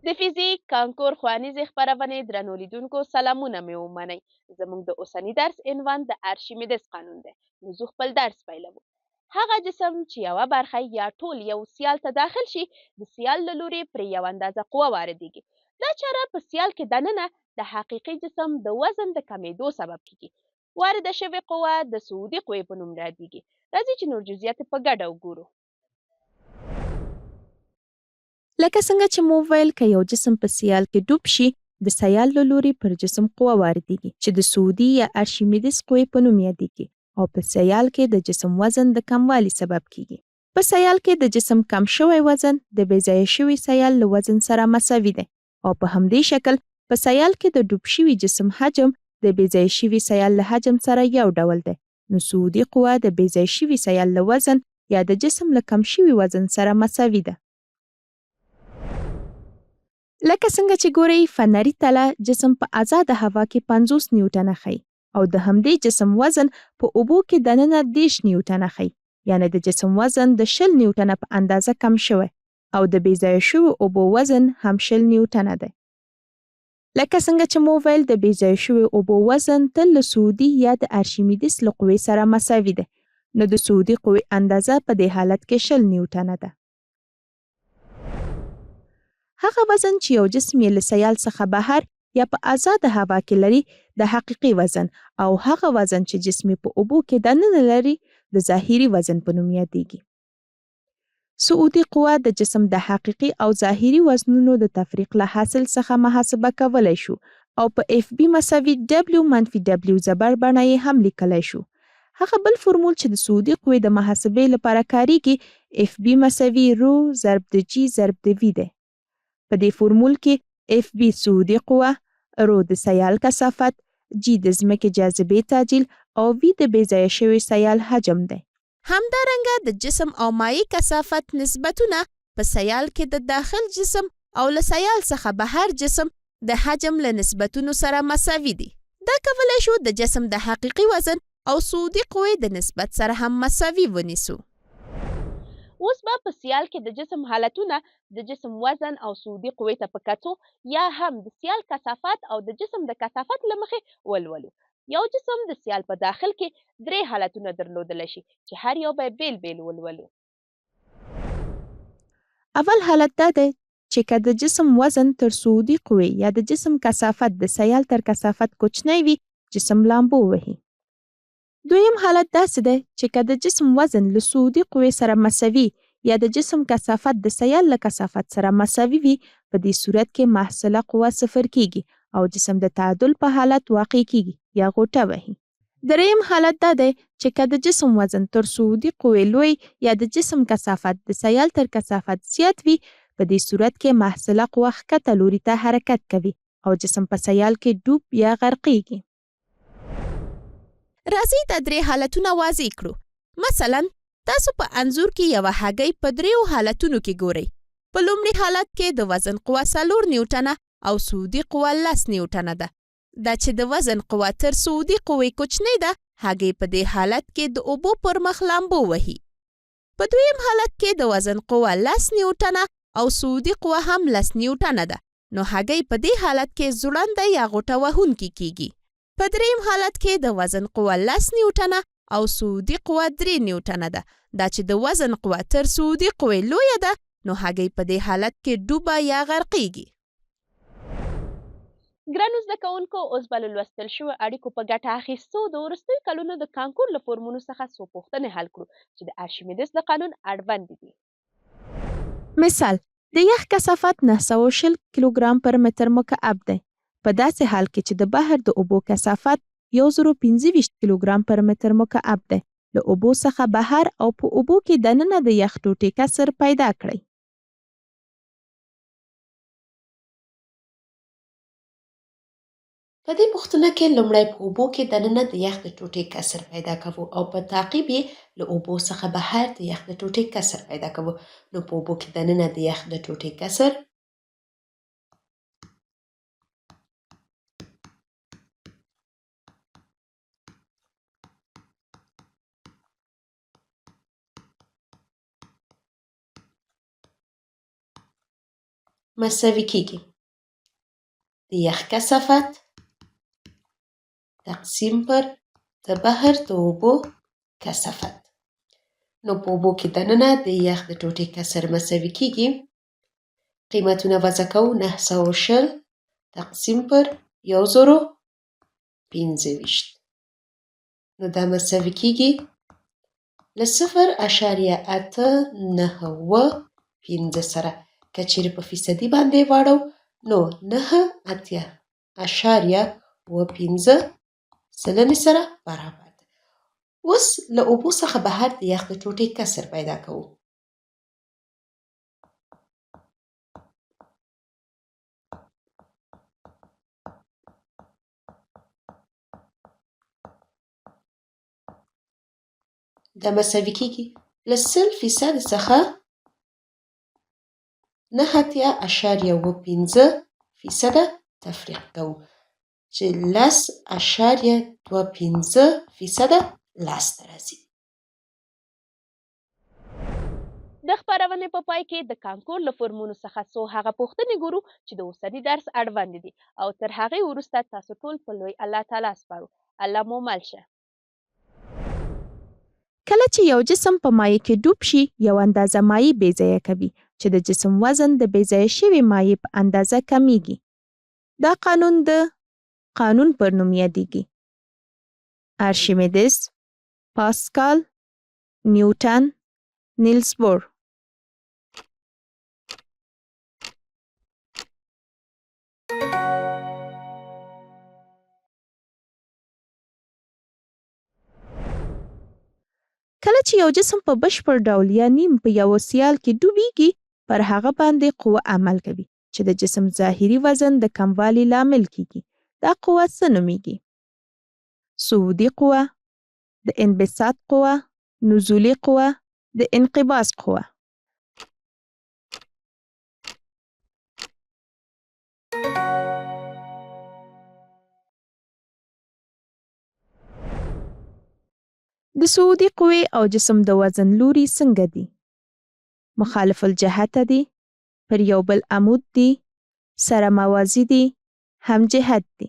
د فزیک کانکور ښوونیزې خپرونې درنو لیدونکو سلامونه مې ومنئ. زموږ د اوسني درس عنوان د ارشمیدس قانون دی. نو زه خپل درس پیلوم. هغه جسم چې یوه برخه یا ټول یو سیال ته داخل شي د سیال له لوري پرې یو اندازه قوه واردیږي. دا چاره په سیال کې دننه د حقیقي جسم د وزن د کمیدو سبب کیږي. وارده شوې قوه د صعودي قوې په نوم یادیږي. راځئ چې نور جزئیات په ګډه وګورو. لکه څنګه چې مو ویل که یو جسم په سیال کې ډوب شي د سیال له لوري پر جسم قوه واردیږي چې د سعودي یا ارشمیدس قوې په نوم یادیږي او په سیال کې د جسم وزن د کموالي سبب کیږي. په سیال کې د جسم کم شوی وزن د بې ځایه شوي سیال له وزن سره مساوي دی او په همدې شکل په سیال کې د ډوب شوي جسم حجم د بې ځایه شوي سیال له حجم سره یو ډول دی. نو سعودي قوه د بې ځایه شوي سیال له وزن یا د جسم له کم شوي وزن سره مساوي ده. لکه څنګه چې ګورئ فنري تله جسم په آزاده هوا کې 50 نیوټنه ښیي او د همدې جسم وزن په اوبو کې دننه 30 نیوټنه ښیي، یعنی د جسم وزن د 20 نیوټنه په اندازه کم شوی او د بې ځایه شویو اوبو وزن هم 20 نیوټنه دی. لکه څنګه چې مو ویل د بې ځایه شویو اوبو وزن تل له سعودي یا د ارشمیدس له قوې سره مساوي دی، نو د سعودي قوې اندازه په دې حالت کې 20 نیوټنه ده. هغه وزن چې یو جسم یې له سیال څخه بهر یا په آزاده هوا کې لري د حقیقي وزن او هغه وزن چې جسم په اوبو کې دننه لري د ظاهري وزن په نوم یادیږي. سعودي قوه د جسم د حقیقي او ظاهري وزنونو د تفریق له حاصل څخه محاسبه کولی شو او په اف بی مساوي W منفي W زبر بڼه یې هم لیکلی شو. هغه بل فرمول چې د سعودي قوې د محاسبې لپاره کاریږي اف بی مساوي رو ضرب د جی ضرب د وی دی. په دې فورمول کې اف بی سعودي قوه، رو د سیال کثافت، جی د ځمکې جاذبې تعجیل او وی د بې ځایه شوي سیال حجم دی. همدارنګه د جسم او مایع کثافت نسبتونه په سیال کې د داخل جسم او له سیال څخه بهر جسم د حجم له نسبتونو سره مساوي دي. دا کولی شو د جسم د حقیقي وزن او سعودي قوې د نسبت سره هم مساوي ونیسو. اوس به په سیال کې د جسم حالتونه د جسم وزن او سعودي قوې ته په کتو یا هم د سیال کثافت او د جسم د کثافت له مخې ولولو. یو جسم د سیال په داخل کې 3 حالتونه درلودلی شي چې هر یو به بیل بیل ولولو. اول حالت دا دی چې که د جسم وزن تر سعودي قوې یا د جسم کثافت د سیال تر کثافت کوچنی وي جسم لامبو وهي. دویم حالت داسې دی چې که د جسم وزن له سعودي قوې سره مساوي یا د جسم کثافت د سیال له کثافت سره مساوي وي، په دې صورت کې محصله قوه صفر کیږي او جسم د تعادل په حالت واقع کیږي یا غوټه وهي. دریم حالت دا دی چې که د جسم وزن تر سعودي قوې لوی یا د جسم کثافت د سیال تر کثافت زیات وي، په دې صورت کې محصله قوه ښکته لوري ته حرکت کوي او جسم په سیال کې ډوب یا غرقیږي. راځئ دا 3 حالتونه واضح کړو. مثلا تاسو په انځور کې یوه هګۍ په 3 حالتونو کې ګورئ. په لومړي حالت کې د وزن قوه 4 نیوټنه او سعودي قوه 10 نیوټنه ده. دا چې د وزن قوه تر سعودي قوې کوچنۍ ده، هګۍ په دې حالت کې د اوبو پر مخ لامبو وهي. په دویم حالت کې د وزن قوه 10 نیوټنه او سعودي قوه هم 10 نیوټنه ده، نو هګۍ په دې حالت کې ځوړنده یا غوټه وهونکې کیږي. په دریم حالت کې د وزن قوه 10 نیوټنه او سعودي قوه 3 نیوټنه ده. دا چې د وزن قوه تر سعودي قوې لویه ده، نو هګۍ په دې حالت کې ډوبه یا غرقیږي. ګرانو زده کوونکو، اوس به له لوستل شویو اړیکو په ګټه اخیستو د وروستیو کلونو د کانکور له فورمونو څخه څو پوښتنې حل کړو چې د ارشمیدس د قانون اړوند دي. مثال: د یخ کثافت 920 کیلوګرام پر متر مکعب دی، په داسې حال کې چې د بحر د اوبو کثافت 1025 کیلوګرام پر متر مکعب دی. له اوبو څخه بهر او په اوبو کې دننه د یخ ټوټې کسر پیدا کړئ. په دې پوښتنه کې لومړی په اوبو کې دننه د یخ د ټوټې کسر پیدا کوو او په تعقیب یې له اوبو څخه بهر د یخ د ټوټې کسر پیدا کوو. نو په اوبو کې دننه د یخ د ټوټې کسر مساوي کیږي. د یخ کثافت تقسیم پر د بحر د اوبو کثافت. نو په اوبو کې دننه د یخ د ټوټې کسر مساوي کیږي. قیمتونه وضع کوو. 920 تقسیم پر 1025. نو دا مساوي کیږي له 0.897 سره. که چیرې په فیصدي باندې واړو نو 9.85 سلنې سره برابر ده. اوس له اوبو څخه بهر د یخ د ټوټې کسر پیدا کوو. دا مساوي کیږي له 0% څخه 9.15% تفریق کوو چې 10.25% لاس ته راځي. د خپرونې په پای کې د کانکور له فورمونو څخه څو هغه پوښتنې ګورو چې د اوسني درس اړوند دي او تر هغې وروسته تاسو ټول په لوی الله تعالی سپارو. الله مو مل شه. کله چې یو جسم په مایع کې ډوب شي یو اندازه مایع بې ځایه کوي چې د جسم وزن د بې ځایه شوي مایع په اندازه کمیږي. دا قانون د قانون پر نوم یادیږي. ارشمیدس، پاسکال، نیوټن، نیلز بور. کله چې یو جسم په بشپړ ډول یا نیم په یو سیال کې ډوبیږي پر هغه باندې قوه عمل کوي چې د جسم ظاهري وزن د کموالي لامل کیږي. دا قوه څه نومیږي؟ صعودي قوه، د انبساط قوه، نزولي قوه، د انقباض قوه. د صعودي قوې او جسم د وزن لوري څنګه دي؟ مخالف الجهته دي، پر یو بل عمود دي، سره موازي دي، هم جهت دي.